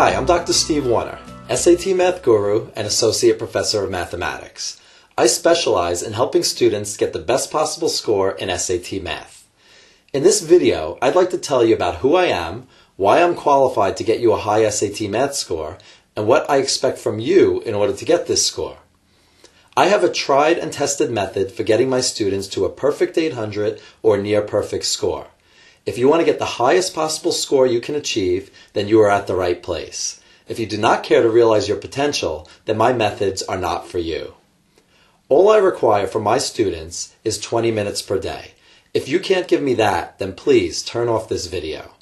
Hi, I'm Dr. Steve Warner, SAT Math Guru and Associate Professor of Mathematics. I specialize in helping students get the best possible score in SAT Math. In this video, I'd like to tell you about who I am, why I'm qualified to get you a high SAT Math score, and what I expect from you in order to get this score. I have a tried and tested method for getting my students to a perfect 800 or near perfect score. If you want to get the highest possible score you can achieve, then you are at the right place. If you do not care to realize your potential, then my methods are not for you. All I require from my students is 20 minutes per day. If you can't give me that, then please turn off this video.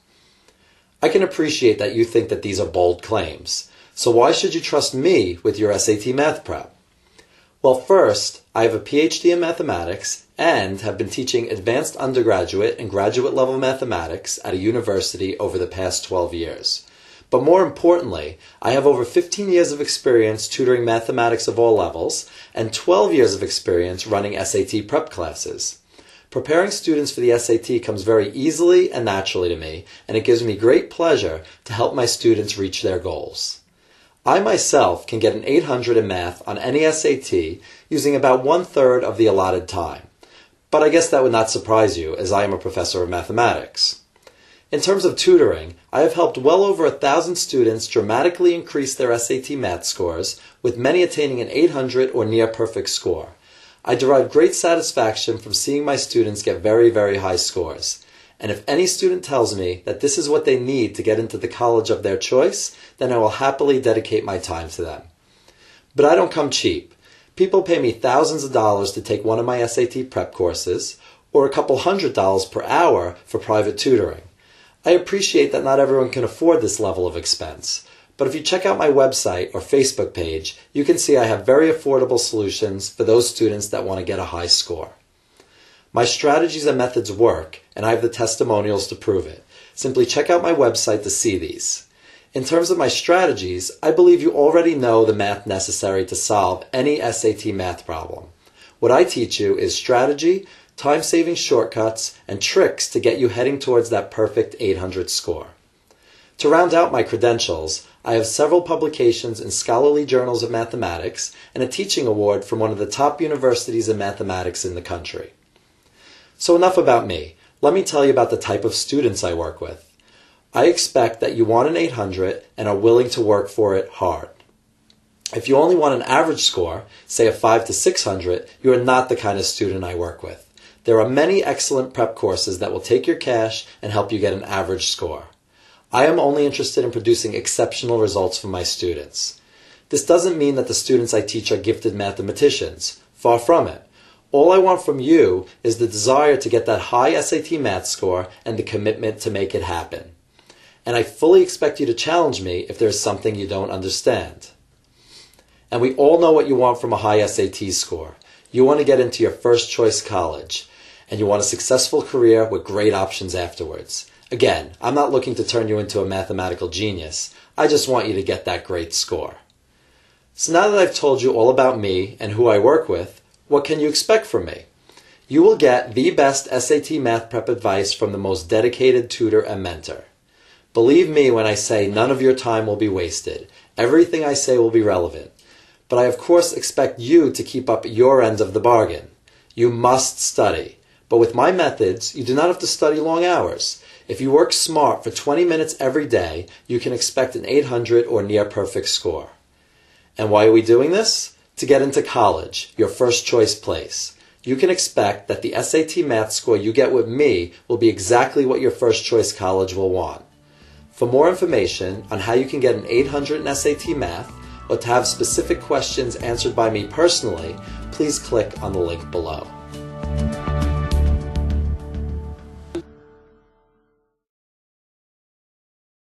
I can appreciate that you think that these are bold claims. So why should you trust me with your SAT Math prep? Well, first, I have a PhD in mathematics and have been teaching advanced undergraduate and graduate level mathematics at a university over the past 12 years. But more importantly, I have over 15 years of experience tutoring mathematics of all levels and 12 years of experience running SAT prep classes. Preparing students for the SAT comes very easily and naturally to me, and it gives me great pleasure to help my students reach their goals. I myself can get an 800 in math on any SAT using about 1/3 of the allotted time. But I guess that would not surprise you, as I am a professor of mathematics. In terms of tutoring, I have helped well over 1,000 students dramatically increase their SAT math scores, with many attaining an 800 or near perfect score. I derive great satisfaction from seeing my students get very, very high scores. And if any student tells me that this is what they need to get into the college of their choice, then I will happily dedicate my time to them. But I don't come cheap. People pay me thousands of dollars to take one of my SAT prep courses, or a couple $100s per hour for private tutoring. I appreciate that not everyone can afford this level of expense, but if you check out my website or Facebook page, you can see I have very affordable solutions for those students that want to get a high score. My strategies and methods work, and I have the testimonials to prove it. Simply check out my website to see these. In terms of my strategies, I believe you already know the math necessary to solve any SAT math problem. What I teach you is strategy, time-saving shortcuts, and tricks to get you heading towards that perfect 800 score. To round out my credentials, I have several publications in scholarly journals of mathematics and a teaching award from one of the top universities in mathematics in the country. So enough about me. Let me tell you about the type of students I work with. I expect that you want an 800 and are willing to work for it hard. If you only want an average score, say a 5 to 600, you are not the kind of student I work with. There are many excellent prep courses that will take your cash and help you get an average score. I am only interested in producing exceptional results for my students. This doesn't mean that the students I teach are gifted mathematicians. Far from it. All I want from you is the desire to get that high SAT math score and the commitment to make it happen. And I fully expect you to challenge me if there is something you don't understand. And we all know what you want from a high SAT score. You want to get into your first choice college, and you want a successful career with great options afterwards. Again, I'm not looking to turn you into a mathematical genius. I just want you to get that great score. So now that I've told you all about me and who I work with, what can you expect from me? You will get the best SAT math prep advice from the most dedicated tutor and mentor. Believe me when I say none of your time will be wasted. Everything I say will be relevant. But I of course expect you to keep up your end of the bargain. You must study. But with my methods, you do not have to study long hours. If you work smart for 20 minutes every day, you can expect an 800 or near perfect score. And why are we doing this? To get into college, your first choice place. You can expect that the SAT math score you get with me will be exactly what your first choice college will want. For more information on how you can get an 800 in SAT math, or to have specific questions answered by me personally, please click on the link below.